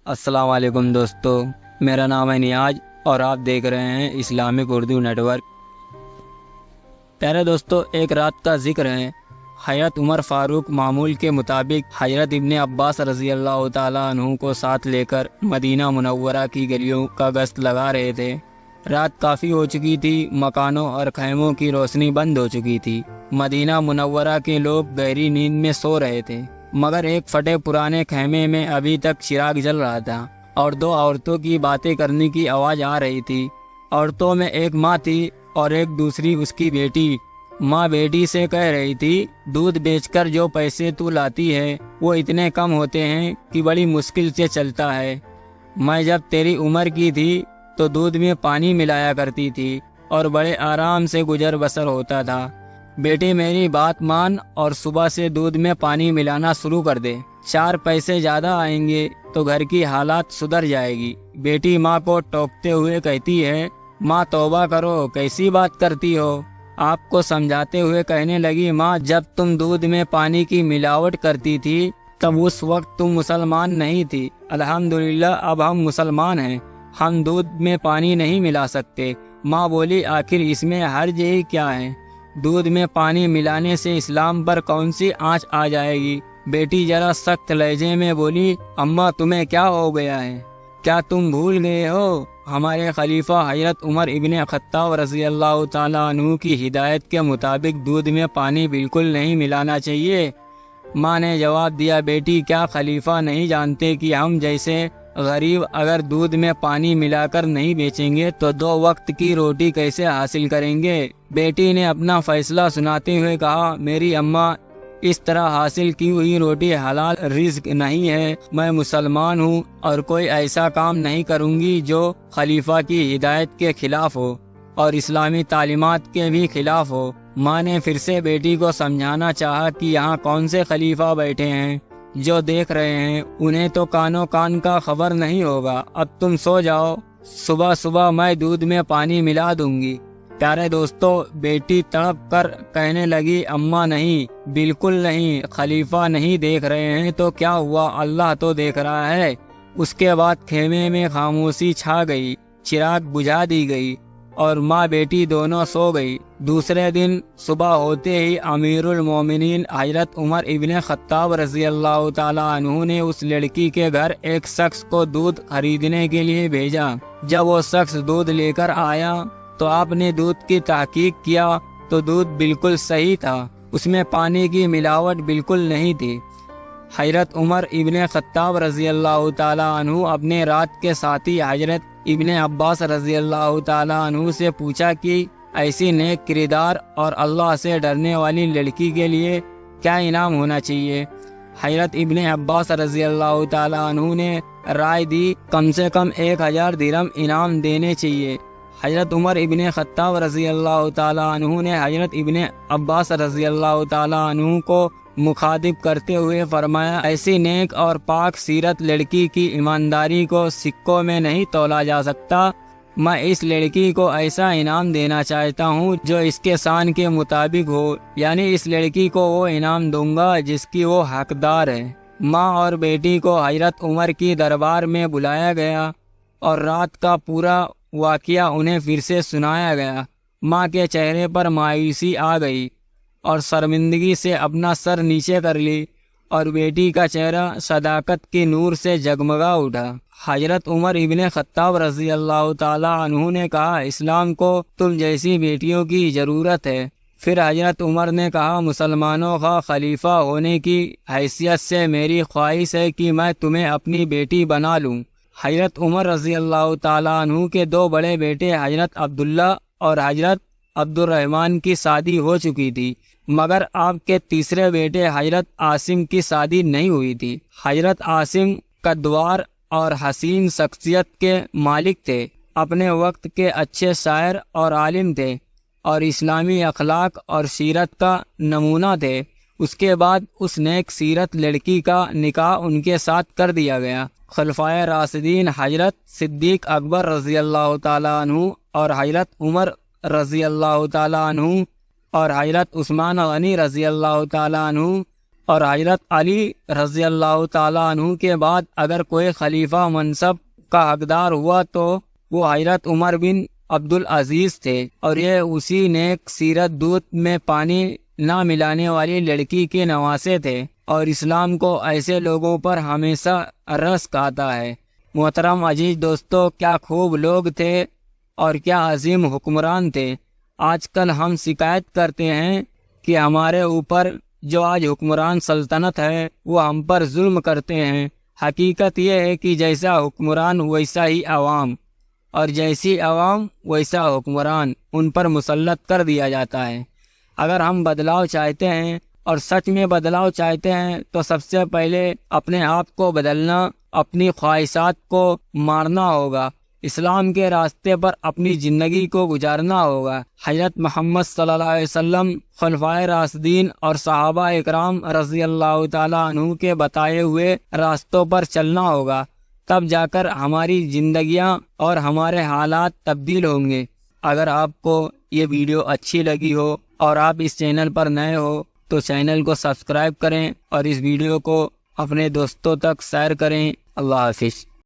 السلام علیکم دوستو، میرا نام ہے نیاز اور آپ دیکھ رہے ہیں اسلامک اردو نیٹ ورک۔ پیارے دوستو، ایک رات کا ذکر ہے۔ حضرت عمر فاروق معمول کے مطابق حضرت ابن عباس رضی اللہ تعالیٰ عنہ کو ساتھ لے کر مدینہ منورہ کی گلیوں کا گشت لگا رہے تھے۔ رات کافی ہو چکی تھی، مکانوں اور خیموں کی روشنی بند ہو چکی تھی۔ مدینہ منورہ کے لوگ گہری نیند میں سو رہے تھے، مگر ایک پھٹے پرانے خیمے میں ابھی تک چراغ جل رہا تھا اور دو عورتوں کی باتیں کرنے کی آواز آ رہی تھی۔ عورتوں میں ایک ماں تھی اور ایک دوسری اس کی بیٹی۔ ماں بیٹی سے کہہ رہی تھی، دودھ بیچ کر جو پیسے تو لاتی ہے وہ اتنے کم ہوتے ہیں کہ بڑی مشکل سے چلتا ہے۔ میں جب تیری عمر کی تھی تو دودھ میں پانی ملایا کرتی تھی اور بڑے آرام سے گزر بسر ہوتا تھا۔ بیٹی میری بات مان اور صبح سے دودھ میں پانی ملانا شروع کر دے، 4 پیسے زیادہ آئیں گے تو گھر کی حالات سدھر جائے گی۔ بیٹی ماں کو ٹوکتے ہوئے کہتی ہے، ماں توبہ کرو، کیسی بات کرتی ہو؟ آپ کو سمجھاتے ہوئے کہنے لگی، ماں جب تم دودھ میں پانی کی ملاوٹ کرتی تھی تب اس وقت تم مسلمان نہیں تھی۔ الحمدللہ اب ہم مسلمان ہیں، ہم دودھ میں پانی نہیں ملا سکتے۔ ماں بولی، آخر اس میں حرج ہی کیا ہے؟ دودھ میں پانی ملانے سے اسلام پر کون سی آنچ آ جائے گی؟ بیٹی ذرا سخت لہجے میں بولی، اماں تمہیں کیا ہو گیا ہے؟ کیا تم بھول گئے ہو ہمارے خلیفہ حضرت عمر ابن خطاب رضی اللہ تعالیٰ عنہ کی ہدایت کے مطابق دودھ میں پانی بالکل نہیں ملانا چاہیے؟ ماں نے جواب دیا، بیٹی کیا خلیفہ نہیں جانتے کہ ہم جیسے غریب اگر دودھ میں پانی ملا کر نہیں بیچیں گے تو 2 وقت کی روٹی کیسے حاصل کریں گے؟ بیٹی نے اپنا فیصلہ سناتے ہوئے کہا، میری اماں اس طرح حاصل کی ہوئی روٹی حلال رزق نہیں ہے۔ میں مسلمان ہوں اور کوئی ایسا کام نہیں کروں گی جو خلیفہ کی ہدایت کے خلاف ہو اور اسلامی تعلیمات کے بھی خلاف ہو۔ ماں نے پھر سے بیٹی کو سمجھانا چاہا کہ یہاں کون سے خلیفہ بیٹھے ہیں جو دیکھ رہے ہیں، انہیں تو کانوں کان کا خبر نہیں ہوگا۔ اب تم سو جاؤ، صبح صبح میں دودھ میں پانی ملا دوں گی۔ پیارے دوستو، بیٹی تڑپ کر کہنے لگی، اماں نہیں، بالکل نہیں، خلیفہ نہیں دیکھ رہے ہیں تو کیا ہوا، اللہ تو دیکھ رہا ہے۔ اس کے بعد خیمے میں خاموشی چھا گئی، چراغ بجھا دی گئی اور ماں بیٹی دونوں سو گئی۔ دوسرے دن صبح ہوتے ہی امیر المومنین حضرت عمر ابن خطاب رضی اللہ تعالیٰ عنہ نے اس لڑکی کے گھر ایک شخص کو دودھ خریدنے کے لیے بھیجا۔ جب وہ شخص دودھ لے کر آیا تو آپ نے دودھ کی تحقیق کیا تو دودھ بالکل صحیح تھا، اس میں پانی کی ملاوٹ بالکل نہیں تھی۔ حضرت عمر ابن خطاب رضی اللہ تعالیٰ عنہ اپنے رات کے ساتھی حضرت ابن عباس رضی اللہ تعالیٰ عنہ سے پوچھا کہ ایسی نیک کردار اور اللہ سے ڈرنے والی لڑکی کے لیے کیا انعام ہونا چاہیے؟ حضرت ابن عباس رضی اللہ تعالیٰ عنہ نے رائے دی، کم سے کم 1000 درہم انعام دینے چاہیے۔ حضرت عمر ابن خطاب رضی اللہ تعالیٰ عنہ نے حضرت ابن عباس رضی اللہ تعالیٰ عنہ کو مخاطب کرتے ہوئے فرمایا، ایسی نیک اور پاک سیرت لڑکی کی ایمانداری کو سکوں میں نہیں تولا جا سکتا۔ میں اس لڑکی کو ایسا انعام دینا چاہتا ہوں جو اس کے شان کے مطابق ہو، یعنی اس لڑکی کو وہ انعام دوں گا جس کی وہ حقدار ہے۔ ماں اور بیٹی کو حضرت عمر کی دربار میں بلایا گیا اور رات کا پورا واقعہ انہیں پھر سے سنایا گیا۔ ماں کے چہرے پر مایوسی آ گئی اور شرمندگی سے اپنا سر نیچے کر لی اور بیٹی کا چہرہ صداقت کی نور سے جگمگا اٹھا۔ حضرت عمر ابن خطاب رضی اللہ تعالیٰ عنہ نے کہا، اسلام کو تم جیسی بیٹیوں کی ضرورت ہے۔ پھر حضرت عمر نے کہا، مسلمانوں کا خلیفہ ہونے کی حیثیت سے میری خواہش ہے کہ میں تمہیں اپنی بیٹی بنا لوں۔ حضرت عمر رضی اللہ تعالیٰ عنہ کے 2 بڑے بیٹے حضرت عبداللہ اور حضرت عبد الرحمن کی شادی ہو چکی تھی، مگر آپ کے تیسرے بیٹے حضرت عاصم کی شادی نہیں ہوئی تھی۔ حضرت عاصم قدوار اور حسین شخصیت کے مالک تھے، اپنے وقت کے اچھے شاعر اور عالم تھے اور اسلامی اخلاق اور سیرت کا نمونہ تھے۔ اس کے بعد اس نیک سیرت لڑکی کا نکاح ان کے ساتھ کر دیا گیا۔ خلفائے راشدین حضرت صدیق اکبر رضی اللہ تعالیٰ عنہ اور حضرت عمر رضی اللہ تعالیٰ عنہ اور حضرت عثمان غنی رضی اللہ تعالیٰ عنہ اور حضرت علی رضی اللہ تعالیٰ عنہ کے بعد اگر کوئی خلیفہ منصب کا حقدار ہوا تو وہ حضرت عمر بن عبدالعزیز تھے، اور یہ اسی نیک سیرت دودھ میں پانی نہ ملانے والی لڑکی کے نواسے تھے، اور اسلام کو ایسے لوگوں پر ہمیشہ رزق آتا ہے۔ محترم عزیز دوستو، کیا خوب لوگ تھے اور کیا عظیم حکمران تھے۔ آج کل ہم شکایت کرتے ہیں کہ ہمارے اوپر جو آج حکمران سلطنت ہے وہ ہم پر ظلم کرتے ہیں۔ حقیقت یہ ہے کہ جیسا حکمران ویسا ہی عوام، اور جیسی عوام ویسا حکمران ان پر مسلط کر دیا جاتا ہے۔ اگر ہم بدلاؤ چاہتے ہیں اور سچ میں بدلاؤ چاہتے ہیں تو سب سے پہلے اپنے آپ کو بدلنا، اپنی خواہشات کو مارنا ہوگا، اسلام کے راستے پر اپنی زندگی کو گزارنا ہوگا، حضرت محمد صلی اللہ علیہ وسلم، خلفائے راشدین اور صحابہ اکرام رضی اللہ تعالیٰ عنہ کے بتائے ہوئے راستوں پر چلنا ہوگا، تب جا کر ہماری زندگیاں اور ہمارے حالات تبدیل ہوں گے۔ اگر آپ کو یہ ویڈیو اچھی لگی ہو اور آپ اس چینل پر نئے ہو تو چینل کو سبسکرائب کریں اور اس ویڈیو کو اپنے دوستوں تک شیئر کریں۔ اللہ حافظ۔